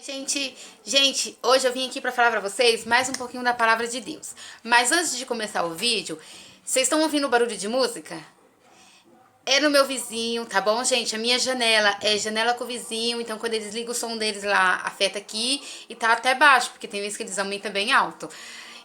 Gente, hoje eu vim aqui pra falar pra vocês mais um pouquinho da palavra de Deus. Mas antes de começar o vídeo, vocês estão ouvindo o barulho de música? É no meu vizinho, tá bom, gente? A minha janela é janela com o vizinho, então quando eles ligam o som deles lá, afeta aqui e tá até baixo, porque tem vezes que eles aumentam bem alto.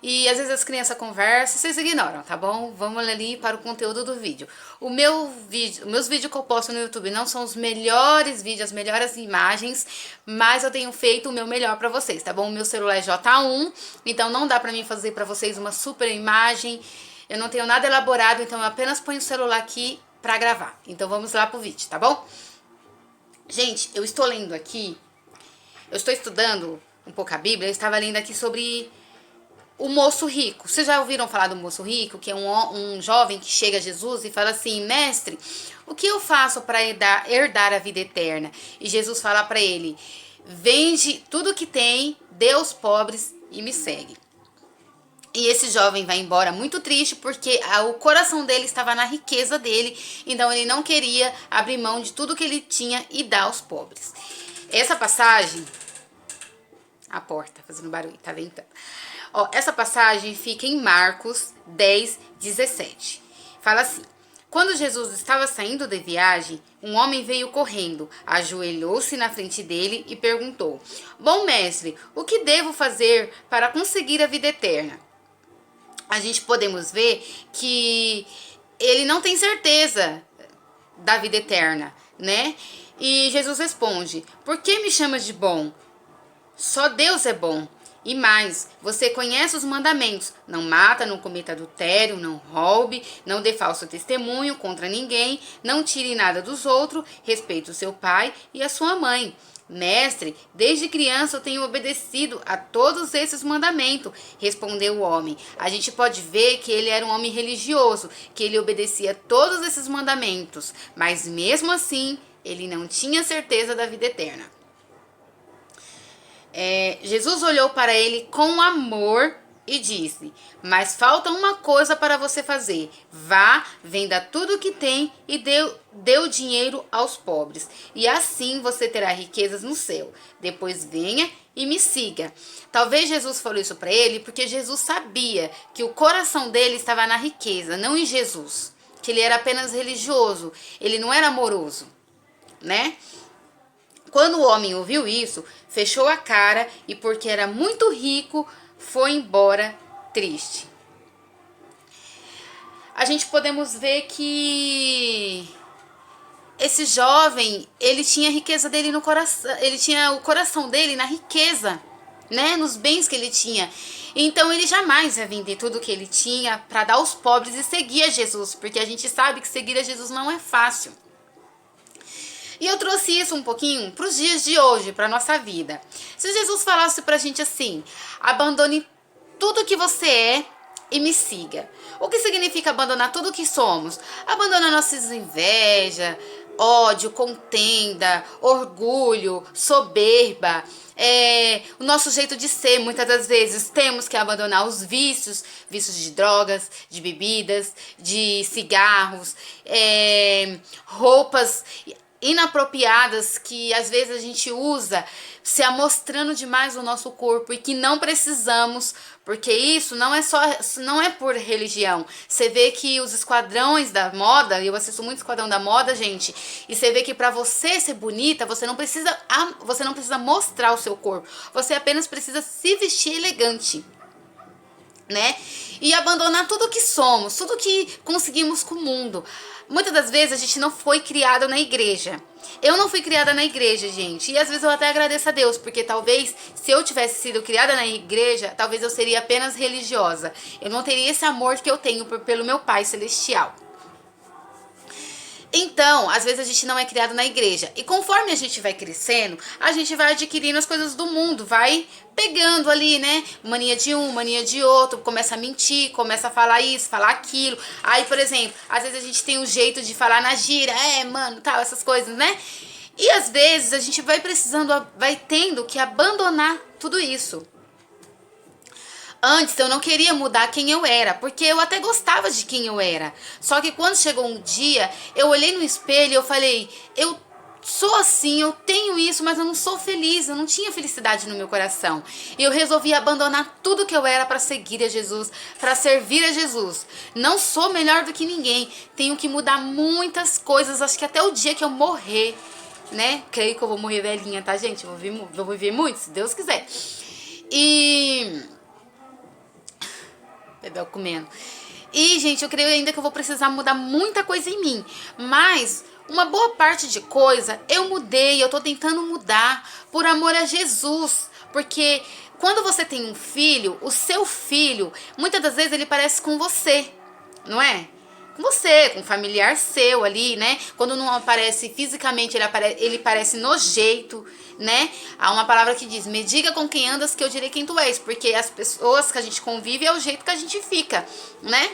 E às vezes as crianças conversam, vocês ignoram, tá bom? Vamos ali para o conteúdo do vídeo. Meus vídeos que eu posto no YouTube não são os melhores vídeos, as melhores imagens, mas eu tenho feito o meu melhor pra vocês, tá bom? O meu celular é J1, então não dá pra mim fazer pra vocês uma super imagem. Eu não tenho nada elaborado, então eu apenas ponho o celular aqui pra gravar. Então vamos lá pro vídeo, tá bom? Gente, eu estou lendo aqui, eu estou estudando um pouco a Bíblia, eu estava lendo aqui sobre o moço rico. Vocês já ouviram falar do moço rico? Que é um jovem que chega a Jesus e fala assim: mestre, o que eu faço para herdar a vida eterna? E Jesus fala para ele: vende tudo que tem, dê aos pobres e me segue. E esse jovem vai embora muito triste porque o coração dele estava na riqueza dele, então ele não queria abrir mão de tudo que ele tinha e dar aos pobres. Essa passagem, a porta fazendo barulho, tá ventando. Ó, essa passagem fica em Marcos 10:17. Fala assim: quando Jesus estava saindo de viagem, um homem veio correndo, ajoelhou-se na frente dele e perguntou: bom mestre, o que devo fazer para conseguir a vida eterna? A gente podemos ver que ele não tem certeza da vida eterna, né? E Jesus responde: por que me chamas de bom? Só Deus é bom. E mais, você conhece os mandamentos: não mata, não cometa adultério, não roube, não dê falso testemunho contra ninguém, não tire nada dos outros, respeite o seu pai e a sua mãe. Mestre, desde criança eu tenho obedecido a todos esses mandamentos, respondeu o homem. A gente pode ver que ele era um homem religioso, que ele obedecia a todos esses mandamentos, mas mesmo assim ele não tinha certeza da vida eterna. Jesus olhou para ele com amor e disse: mas falta uma coisa para você fazer. Vá, venda tudo o que tem e dê o dinheiro aos pobres. E assim você terá riquezas no céu. Depois venha e me siga. Talvez Jesus falou isso para ele porque Jesus sabia que o coração dele estava na riqueza, não em Jesus. Que ele era apenas religioso, ele não era amoroso, né? Quando o homem ouviu isso, fechou a cara e, porque era muito rico, foi embora triste. A gente podemos ver que esse jovem, ele tinha a riqueza dele no coração, ele tinha o coração dele na riqueza, né, nos bens que ele tinha. Então ele jamais ia vender tudo que ele tinha para dar aos pobres e seguir a Jesus, porque a gente sabe que seguir a Jesus não é fácil. E eu trouxe isso um pouquinho para os dias de hoje, para a nossa vida. Se Jesus falasse para a gente assim: abandone tudo que você é e me siga. O que significa abandonar tudo que somos? Abandonar nossas inveja, ódio, contenda, orgulho, soberba, o nosso jeito de ser. Muitas das vezes temos que abandonar os vícios de drogas, de bebidas, de cigarros, roupas inapropriadas que às vezes a gente usa, se amostrando demais o nosso corpo e que não precisamos, porque isso não é por religião. Você vê que os esquadrões da moda, eu assisto muito Esquadrão da Moda, gente, e você vê que para você ser bonita, você não precisa mostrar o seu corpo, você apenas precisa se vestir elegante, né? E abandonar tudo que somos, tudo que conseguimos com o mundo. Muitas das vezes a gente não foi criada na igreja. Eu não fui criada na igreja, gente. E às vezes eu até agradeço a Deus, porque talvez se eu tivesse sido criada na igreja, talvez eu seria apenas religiosa. Eu não teria esse amor que eu tenho pelo meu Pai Celestial. Então, às vezes a gente não é criado na igreja. E conforme a gente vai crescendo, a gente vai adquirindo as coisas do mundo, vai pegando ali, né? Mania de um, mania de outro, começa a mentir, começa a falar isso, falar aquilo. Aí, por exemplo, às vezes a gente tem um jeito de falar na gíria, mano, tal, essas coisas, né? E às vezes a gente vai tendo que abandonar tudo isso. Antes eu não queria mudar quem eu era, porque eu até gostava de quem eu era. Só que quando chegou um dia, eu olhei no espelho e eu falei: eu sou assim, eu tenho isso, mas eu não sou feliz, eu não tinha felicidade no meu coração. E eu resolvi abandonar tudo que eu era para seguir a Jesus, para servir a Jesus. Não sou melhor do que ninguém, tenho que mudar muitas coisas, acho que até o dia que eu morrer, né? Creio que eu vou morrer velhinha, tá, gente? Vou viver muito, se Deus quiser. E... Bebel comendo. E, gente, eu creio ainda que eu vou precisar mudar muita coisa em mim. Mas uma boa parte de coisa eu mudei, eu tô tentando mudar por amor a Jesus. Porque quando você tem um filho, o seu filho, muitas das vezes ele parece com você, não é? Com você, com um familiar seu ali, né? Quando não aparece fisicamente, ele parece no jeito, né? Há uma palavra que diz, me diga com quem andas que eu direi quem tu és. Porque as pessoas que a gente convive é o jeito que a gente fica, né?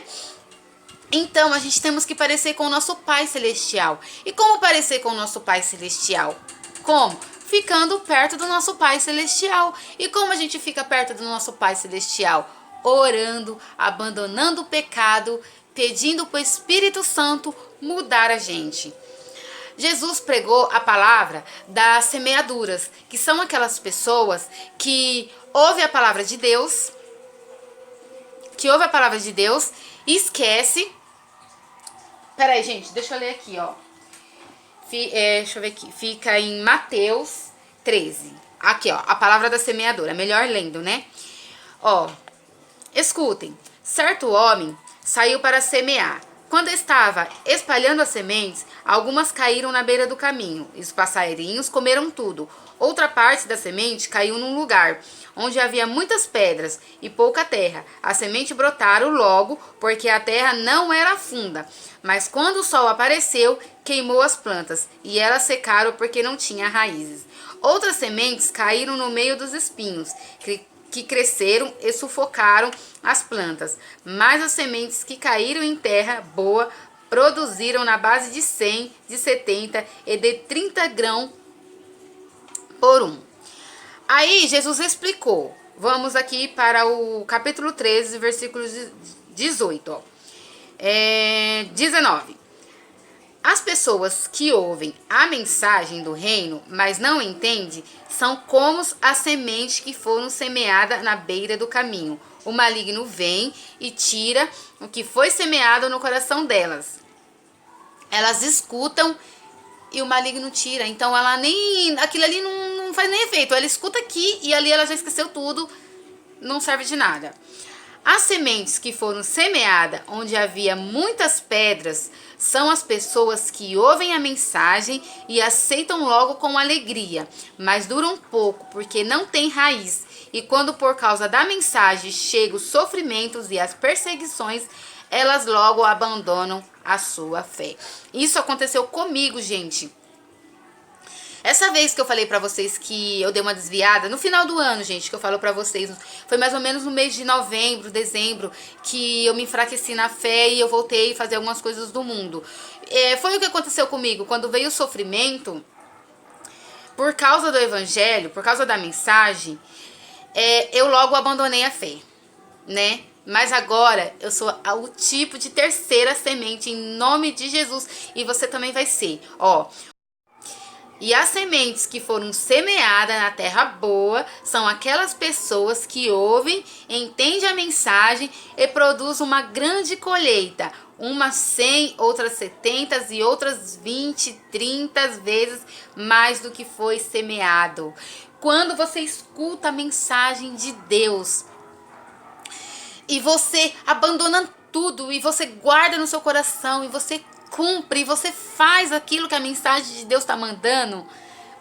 Então, a gente temos que parecer com o nosso Pai Celestial. E como parecer com o nosso Pai Celestial? Como? Ficando perto do nosso Pai Celestial. E como a gente fica perto do nosso Pai Celestial? Orando, abandonando o pecado, pedindo para o Espírito Santo mudar a gente. Jesus pregou a palavra das semeaduras, que são aquelas pessoas que ouvem a palavra de Deus, e esquece. Peraí, gente, deixa eu ler aqui, ó. Deixa eu ver aqui. Fica em Mateus 13. Aqui, ó, a palavra da semeadora. Melhor lendo, né? Ó, escutem. Certo homem saiu para semear. Quando estava espalhando as sementes, algumas caíram na beira do caminho, e os passarinhos comeram tudo. Outra parte da semente caiu num lugar onde havia muitas pedras e pouca terra. A semente brotaram logo, porque a terra não era funda. Mas quando o sol apareceu, queimou as plantas, e elas secaram porque não tinha raízes. Outras sementes caíram no meio dos espinhos, que cresceram e sufocaram as plantas. Mas as sementes que caíram em terra boa produziram na base de 100, de 70 e de 30 grãos por um. Aí Jesus explicou. Vamos aqui para o capítulo 13, versículo 18. Ó. 19. As pessoas que ouvem a mensagem do reino, mas não entendem, são como as sementes que foram semeadas na beira do caminho. O maligno vem e tira o que foi semeado no coração delas. Elas escutam e o maligno tira. Então aquilo ali não faz nem efeito. Ela escuta aqui e ali ela já esqueceu tudo. Não serve de nada. As sementes que foram semeadas onde havia muitas pedras são as pessoas que ouvem a mensagem e aceitam logo com alegria, mas duram pouco porque não tem raiz. E quando por causa da mensagem chegam os sofrimentos e as perseguições, elas logo abandonam a sua fé. Isso aconteceu comigo, gente. Essa vez que eu falei pra vocês que eu dei uma desviada, no final do ano, gente, que eu falo pra vocês, foi mais ou menos no mês de novembro, dezembro, que eu me enfraqueci na fé e eu voltei a fazer algumas coisas do mundo. Foi o que aconteceu comigo, quando veio o sofrimento, por causa do evangelho, por causa da mensagem, eu logo abandonei a fé, né? Mas agora eu sou o tipo de terceira semente em nome de Jesus e você também vai ser, ó. E as sementes que foram semeadas na terra boa são aquelas pessoas que ouvem, entendem a mensagem e produzem uma grande colheita. Umas 100, outras 70 e outras 20, 30 vezes mais do que foi semeado. Quando você escuta a mensagem de Deus e você abandona tudo e você guarda no seu coração e você cumpre, você faz aquilo que a mensagem de Deus está mandando,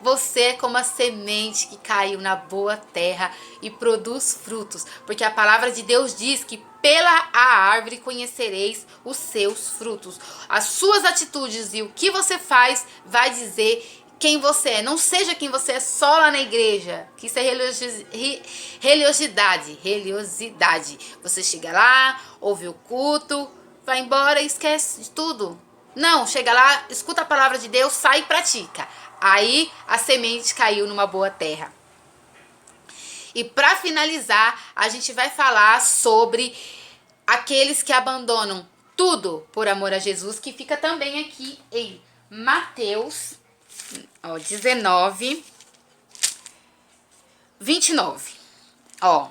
você é como a semente que caiu na boa terra e produz frutos, porque a palavra de Deus diz que pela a árvore conhecereis os seus frutos. As suas atitudes e o que você faz vai dizer quem você é. Não seja quem você é só lá na igreja, que isso é religiosidade. Você chega lá, ouve o culto, vai embora e esquece de tudo. Não, chega lá, escuta a palavra de Deus, sai e pratica. Aí a semente caiu numa boa terra. E para finalizar, a gente vai falar sobre aqueles que abandonam tudo por amor a Jesus, que fica também aqui em Mateus Ó, 19, 29. Ó.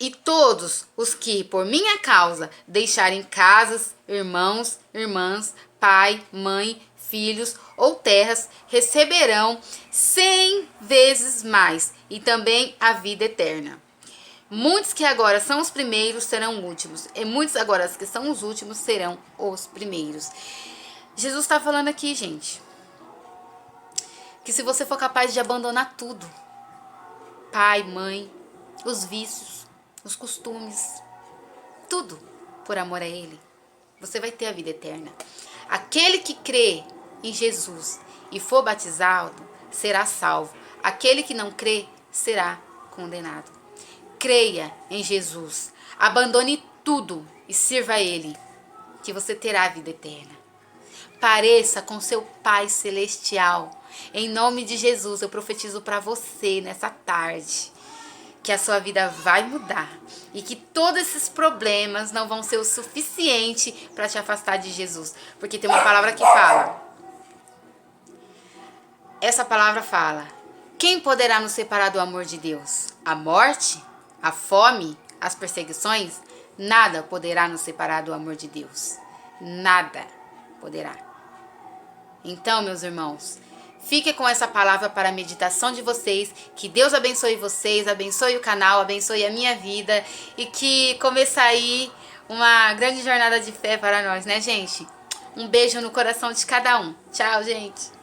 E todos os que por minha causa deixarem casas, irmãos, irmãs, pai, mãe, filhos ou terras, receberão 100 vezes mais e também a vida eterna. Muitos que agora são os primeiros serão últimos, e muitos agora que são os últimos serão os primeiros. Jesus está falando aqui, gente, que se você for capaz de abandonar tudo, pai, mãe, os vícios, os costumes, tudo por amor a Ele, você vai ter a vida eterna. Aquele que crê em Jesus e for batizado será salvo. Aquele que não crê será condenado. Creia em Jesus, abandone tudo e sirva a Ele, que você terá a vida eterna. Pareça com seu Pai Celestial. Em nome de Jesus, eu profetizo para você nessa tarde que a sua vida vai mudar e que todos esses problemas não vão ser o suficiente para te afastar de Jesus. Porque tem uma palavra que fala. Essa palavra fala: quem poderá nos separar do amor de Deus? A morte? A fome? As perseguições? Nada poderá nos separar do amor de Deus. Nada poderá. Então, meus irmãos, fique com essa palavra para a meditação de vocês. Que Deus abençoe vocês, abençoe o canal, abençoe a minha vida. E que comece aí uma grande jornada de fé para nós, né, gente? Um beijo no coração de cada um. Tchau, gente!